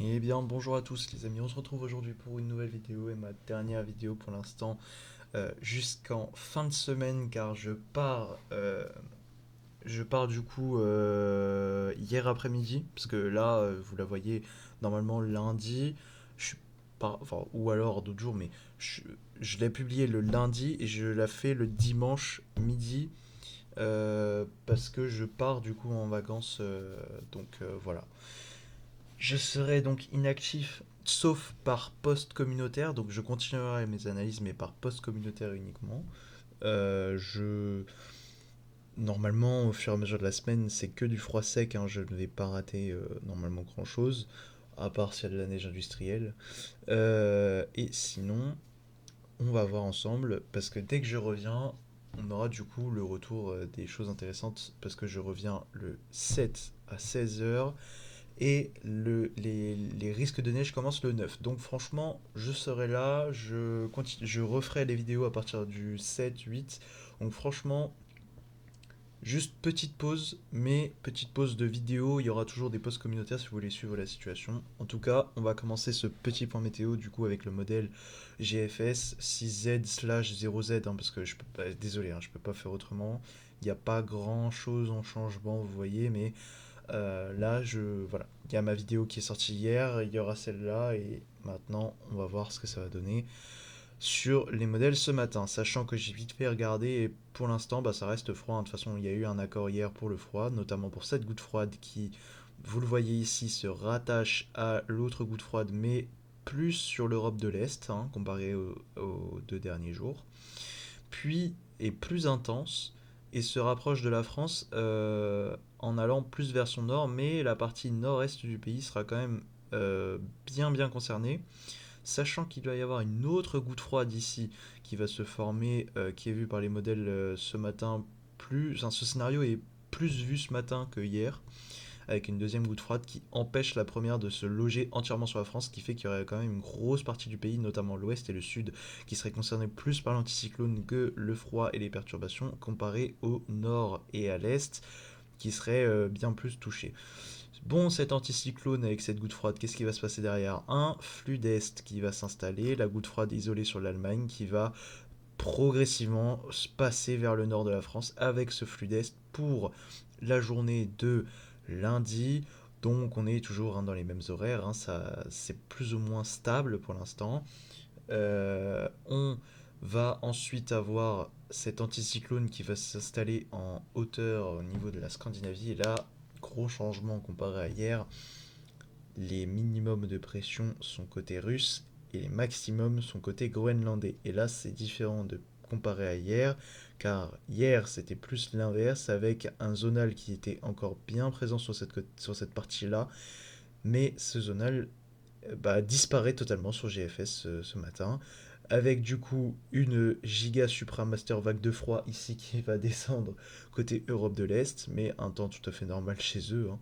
Eh bien, bonjour à tous les amis, on se retrouve aujourd'hui pour une nouvelle vidéo et ma dernière vidéo pour l'instant jusqu'en fin de semaine car je pars du coup hier après-midi parce que là vous la voyez normalement lundi, je suis pas, enfin ou alors d'autres jours mais je, je l'ai publié le lundi et je la fais le dimanche midi parce que je pars du coup en vacances donc voilà. Je serai donc inactif sauf par post communautaire, donc je continuerai mes analyses mais par post communautaire uniquement. Je Normalement au fur et à mesure de la semaine c'est que du froid sec, hein, je ne vais pas rater normalement grand chose à part s'il y a de la neige industrielle. Et sinon on va voir ensemble parce que dès que je reviens on aura du coup le retour des choses intéressantes parce que je reviens le 7 à 16 heures. Et les risques de neige commencent le 9. Donc franchement, je serai là, je referai les vidéos à partir du 7, 8. Donc franchement, juste petite pause, mais petite pause de vidéo. Il y aura toujours des pauses communautaires si vous voulez suivre la situation. En tout cas, on va commencer ce petit point météo du coup avec le modèle GFS 6Z/0Z, hein, parce que je peux pas, désolé, hein, je peux pas faire autrement. Il n'y a pas grand chose en changement, vous voyez, mais là, voilà, il y a ma vidéo qui est sortie hier, il y aura celle-là, et maintenant, on va voir ce que ça va donner sur les modèles ce matin, sachant que j'ai vite fait regarder, et pour l'instant, bah, ça reste froid, hein. De toute façon, il y a eu un accord hier pour le froid, notamment pour cette goutte froide qui, vous le voyez ici, se rattache à l'autre goutte froide, mais plus sur l'Europe de l'Est, hein, comparé aux 2 derniers jours, puis est plus intense et se rapproche de la France en allant plus vers son nord, mais la partie nord-est du pays sera quand même bien concernée, sachant qu'il doit y avoir une autre goutte froide ici qui va se former, qui est vue par les modèles ce matin, enfin, ce scénario est plus vu ce matin que hier, avec une deuxième goutte froide qui empêche la première de se loger entièrement sur la France, ce qui fait qu'il y aurait quand même une grosse partie du pays, notamment l'ouest et le sud, qui seraient concernés plus par l'anticyclone que le froid et les perturbations, comparé au nord et à l'est, qui seraient bien plus touchés. Bon, cet anticyclone avec cette goutte froide, qu'est-ce qui va se passer derrière? Un flux d'est qui va s'installer, la goutte froide isolée sur l'Allemagne qui va progressivement se passer vers le nord de la France avec ce flux d'est pour la journée de lundi. Donc on est toujours, hein, dans les mêmes horaires, hein, ça c'est plus ou moins stable pour l'instant. On va ensuite avoir cet anticyclone qui va s'installer en hauteur au niveau de la Scandinavie. Et là, gros changement comparé à hier, les minimums de pression sont côté russe et les maximums sont côté groenlandais. Et là, c'est différent de comparé à hier, car hier c'était plus l'inverse avec un zonal qui était encore bien présent sur cette partie-là, mais ce zonal bah, disparaît totalement sur GFS ce matin, avec du coup une giga supramaster vague de froid ici qui va descendre côté Europe de l'Est, mais un temps tout à fait normal chez eux, hein.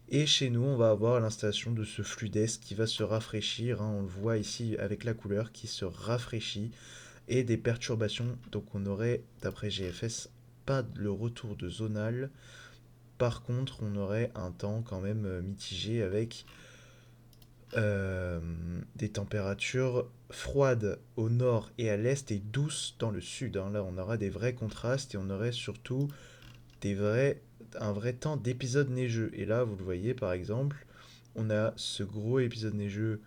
Et chez nous, on va avoir l'installation de ce flux d'est qui va se rafraîchir, hein, on le voit ici avec la couleur qui se rafraîchit, et des perturbations. Donc on aurait, d'après GFS, pas le retour de zonal. Par contre, on aurait un temps quand même mitigé avec euh, des températures froides au nord et à l'est et douces dans le sud, hein. Là, on aura des vrais contrastes et on aurait surtout des vrais, un vrai temps d'épisode neigeux. Et là, vous le voyez par exemple, on a ce gros épisode neigeux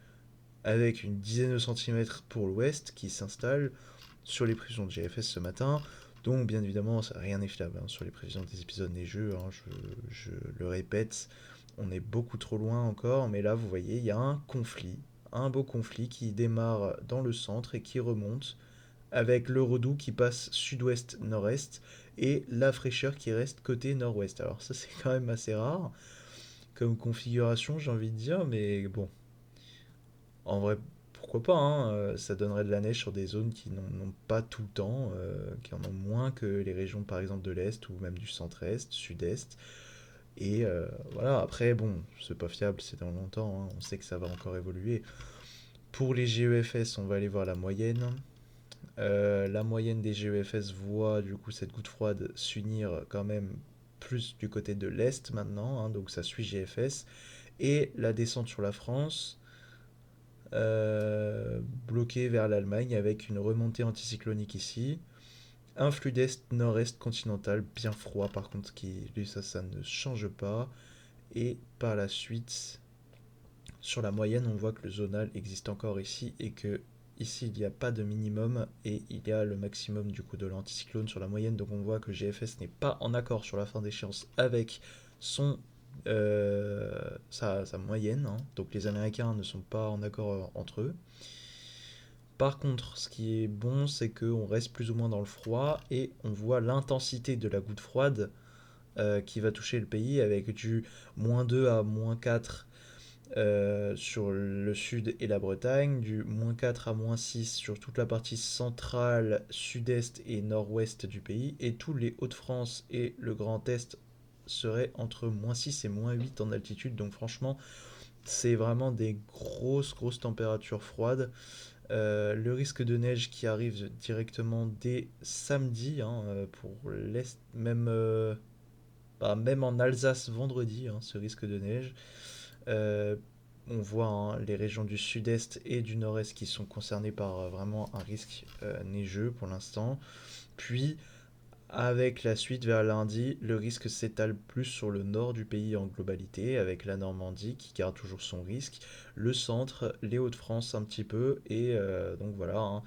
avec une dizaine de centimètres pour l'ouest qui s'installe sur les prévisions de GFS ce matin. Donc, bien évidemment, rien n'est fiable, hein, sur les prévisions des épisodes neigeux, hein, je le répète, on est beaucoup trop loin encore, mais là, vous voyez, il y a un conflit, un beau conflit qui démarre dans le centre et qui remonte avec le redout qui passe sud-ouest-nord-est et la fraîcheur qui reste côté nord-ouest. Alors ça c'est quand même assez rare comme configuration, j'ai envie de dire, mais bon, en vrai, pourquoi pas, hein, ça donnerait de la neige sur des zones qui n'en ont pas tout le temps, qui en ont moins que les régions par exemple de l'Est ou même du centre-Est, sud-est. Et voilà, après, bon, c'est pas fiable, c'est dans longtemps, hein, on sait que ça va encore évoluer. Pour les GEFS, on va aller voir la moyenne. La moyenne des GEFS voit du coup cette goutte froide s'unir quand même plus du côté de l'Est maintenant, hein, donc ça suit GFS. Et la descente sur la France, bloquée vers l'Allemagne avec une remontée anticyclonique ici. Un flux d'est-nord-est continental bien froid par contre, qui lui ça ne change pas. Et par la suite, sur la moyenne, on voit que le zonal existe encore ici et que ici il n'y a pas de minimum et il y a le maximum du coup de l'anticyclone sur la moyenne. Donc on voit que GFS n'est pas en accord sur la fin d'échéance avec son sa moyenne, hein. Donc les Américains ne sont pas en accord entre eux. Par contre, ce qui est bon, c'est qu'on reste plus ou moins dans le froid et on voit l'intensité de la goutte froide qui va toucher le pays avec du -2 à -4 sur le sud et la Bretagne, du -4 à -6 sur toute la partie centrale, sud-est et nord-ouest du pays, et tous les Hauts-de-France et le Grand Est seraient entre -6 et -8 en altitude. Donc franchement, c'est vraiment des grosses températures froides. Le risque de neige qui arrive directement dès samedi, hein, pour l'Est, même en Alsace vendredi, hein, ce risque de neige. Euh, on voit, hein, les régions du sud-est et du nord-est qui sont concernées par vraiment un risque neigeux pour l'instant. Puis, avec la suite vers lundi, le risque s'étale plus sur le nord du pays en globalité, avec la Normandie qui garde toujours son risque, le centre, les Hauts-de-France un petit peu, et donc voilà, hein,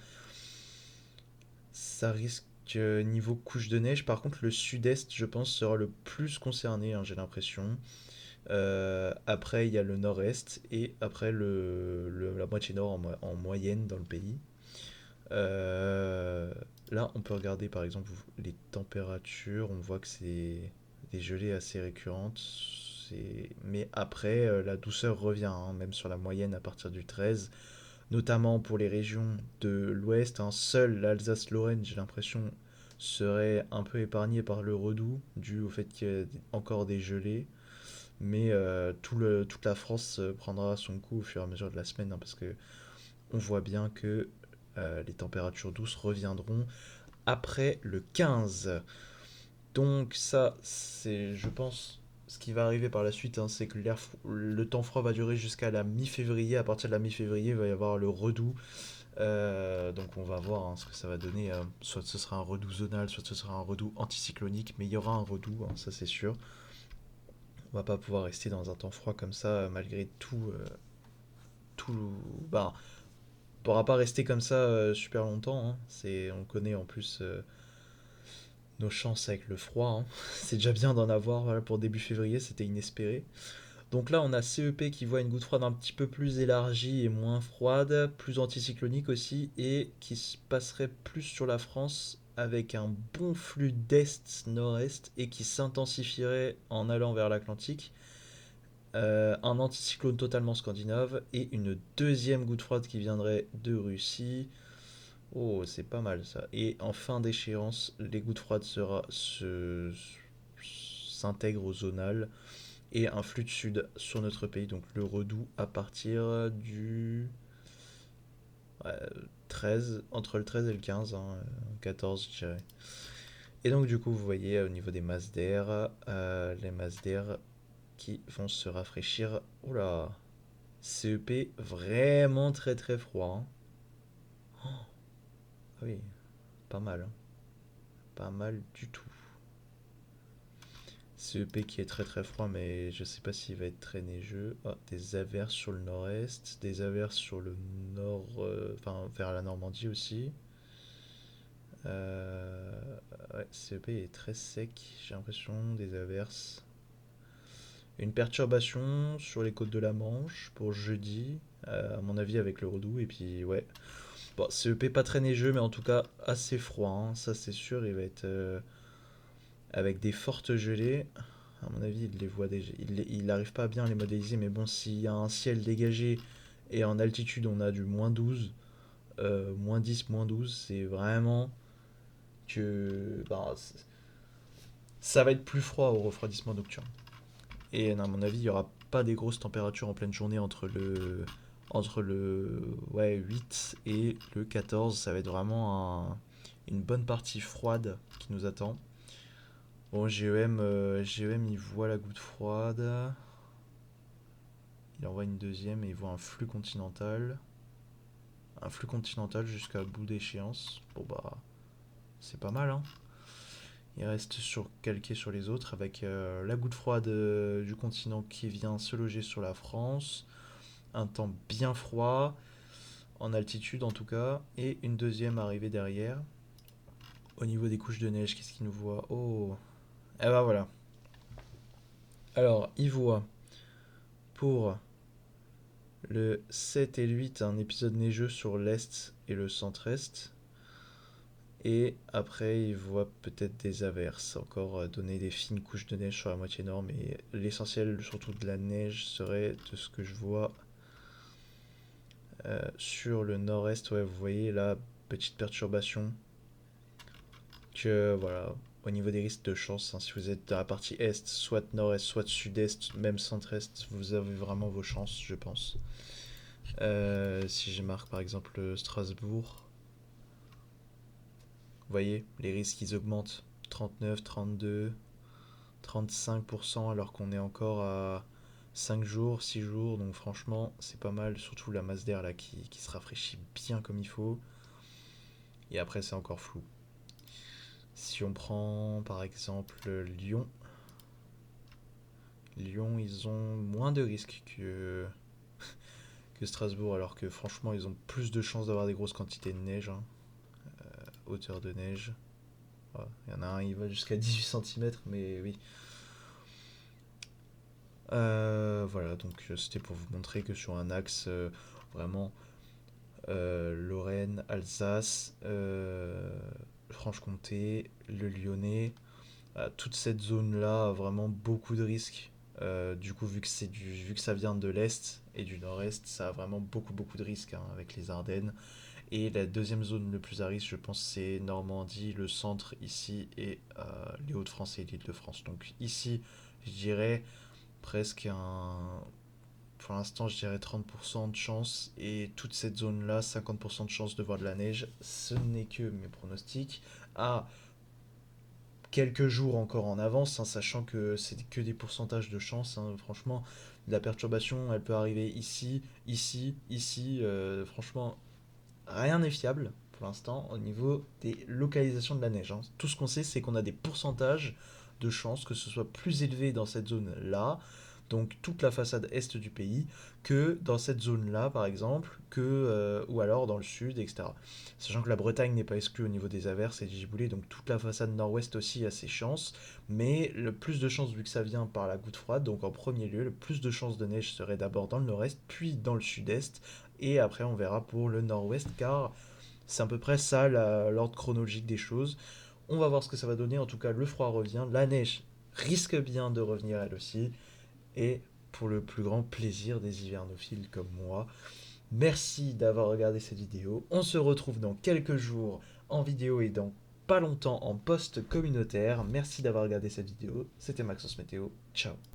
ça risque niveau couche de neige. Par contre, le sud-est, je pense, sera le plus concerné, hein, j'ai l'impression. Après, il y a le nord-est et après la moitié nord en moyenne dans le pays. Euh, Là, on peut regarder par exemple les températures. On voit que c'est des gelées assez récurrentes. Mais après, la douceur revient, hein, même sur la moyenne à partir du 13, notamment pour les régions de l'ouest, hein. Seule l'Alsace-Lorraine, j'ai l'impression, serait un peu épargnée par le redoux, dû au fait qu'il y a encore des gelées. Mais toute la France prendra son coup au fur et à mesure de la semaine, hein, parce que on voit bien que les températures douces reviendront après le 15. Donc ça, c'est, je pense, ce qui va arriver par la suite, hein, c'est que le temps froid va durer jusqu'à la mi-février. À partir de la mi-février, il va y avoir le redoux. Donc on va voir, hein, ce que ça va donner. Soit ce sera un redoux zonal, soit ce sera un redoux anticyclonique, mais il y aura un redoux, hein, ça c'est sûr. On va pas pouvoir rester dans un temps froid comme ça, malgré tout. Tout bah, on pourra pas rester comme ça super longtemps, hein. On connaît en plus nos chances avec le froid, hein. C'est déjà bien d'en avoir, voilà, pour début février, c'était inespéré. Donc là, on a CEP qui voit une goutte froide un petit peu plus élargie et moins froide, plus anticyclonique aussi, et qui se passerait plus sur la France avec un bon flux d'est-nord-est et qui s'intensifierait en allant vers l'Atlantique. Un anticyclone totalement scandinave et une deuxième goutte froide qui viendrait de Russie. Oh, c'est pas mal ça. Et en fin d'échéance, les gouttes froides s'intègrent au zonal et un flux de sud sur notre pays, donc le redoux à partir du ouais, 13, entre le 13 et le 15, hein, 14 je dirais. Et donc du coup, vous voyez au niveau des masses d'air, les masses d'air qui vont se rafraîchir. Oula, CEP vraiment très froid, hein. Ah oui, pas mal, hein. Pas mal du tout. CEP qui est très froid, mais je sais pas s'il va être très neigeux. Ah, des averses sur le nord-est, des averses sur le nord, enfin vers la Normandie aussi. Ouais, CEP est très sec, j'ai l'impression, des averses. Une perturbation sur les côtes de la Manche pour jeudi, à mon avis avec le redoux. Et puis ouais, bon, CEP pas très neigeux, mais en tout cas assez froid, hein, ça c'est sûr. Il va être avec des fortes gelées. À mon avis, il les voit déjà. Il n'arrive pas à bien les modéliser, mais bon, s'il y a un ciel dégagé et en altitude on a du -12, -10, -12, c'est vraiment que bah, ça va être plus froid au refroidissement nocturne. Et à mon avis, il n'y aura pas des grosses températures en pleine journée entre le ouais, 8 et le 14. Ça va être vraiment une bonne partie froide qui nous attend. Bon, GEM, il voit la goutte froide. Il envoie une deuxième et il voit un flux continental. Un flux continental jusqu'à bout d'échéance. Bon bah, c'est pas mal, hein. Il reste calqué sur les autres avec la goutte froide du continent qui vient se loger sur la France. Un temps bien froid, en altitude en tout cas, et une deuxième arrivée derrière. Au niveau des couches de neige, qu'est-ce qu'il nous voit? Oh, eh ben voilà. Alors, il voit pour le 7 et le 8 un épisode neigeux sur l'est et le centre-est. Et après, il voit peut-être des averses, encore donner des fines couches de neige sur la moitié nord, mais l'essentiel, surtout de la neige, serait de ce que je vois sur le nord-est. Ouais, vous voyez là, petite perturbation. Que voilà, au niveau des risques de chance, hein, si vous êtes dans la partie est, soit nord-est, soit sud-est, même centre-est, vous avez vraiment vos chances, je pense. Si je marque par exemple Strasbourg, vous voyez, les risques ils augmentent 39, 32, 35% alors qu'on est encore à 5 jours, 6 jours, donc franchement c'est pas mal, surtout la masse d'air là qui se rafraîchit bien comme il faut. Et après c'est encore flou. Si on prend par exemple Lyon, Lyon ils ont moins de risques que Strasbourg alors que franchement ils ont plus de chances d'avoir des grosses quantités de neige, hein. Hauteur de neige. Voilà. Il y en a un, il va jusqu'à 18 cm, mais oui. Voilà, donc c'était pour vous montrer que sur un axe vraiment Lorraine, Alsace, Franche-Comté, le Lyonnais, toute cette zone-là a vraiment beaucoup de risques. Du coup, vu que ça vient de l'Est et du Nord-Est, ça a vraiment beaucoup de risques, hein, avec les Ardennes. Et la deuxième zone le plus à risque, je pense, c'est Normandie, le centre ici et les Hauts-de-France et l'Île-de-France. Donc ici, je dirais presque un... Pour l'instant, je dirais 30% de chance. Et toute cette zone-là, 50% de chance de voir de la neige. Ce n'est que mes pronostics. À quelques jours encore en avance, hein, sachant que c'est que des pourcentages de chance, hein. Franchement, la perturbation, elle peut arriver ici, ici, ici. Franchement, rien n'est fiable pour l'instant au niveau des localisations de la neige, hein. Tout ce qu'on sait, c'est qu'on a des pourcentages de chances que ce soit plus élevé dans cette zone-là, donc toute la façade est du pays, que dans cette zone-là, par exemple, ou alors dans le sud, etc. Sachant que la Bretagne n'est pas exclue au niveau des averses et du giboulée, donc toute la façade nord-ouest aussi a ses chances, mais le plus de chances, vu que ça vient par la goutte froide, donc en premier lieu, le plus de chances de neige serait d'abord dans le nord-est, puis dans le sud-est, et après on verra pour le nord-ouest, car c'est à peu près ça l'ordre chronologique des choses. On va voir ce que ça va donner. En tout cas, le froid revient, la neige risque bien de revenir elle aussi, et pour le plus grand plaisir des hivernophiles comme moi. Merci d'avoir regardé cette vidéo. On se retrouve dans quelques jours en vidéo et dans pas longtemps en post communautaire. Merci d'avoir regardé cette vidéo. C'était Maxence Météo. Ciao.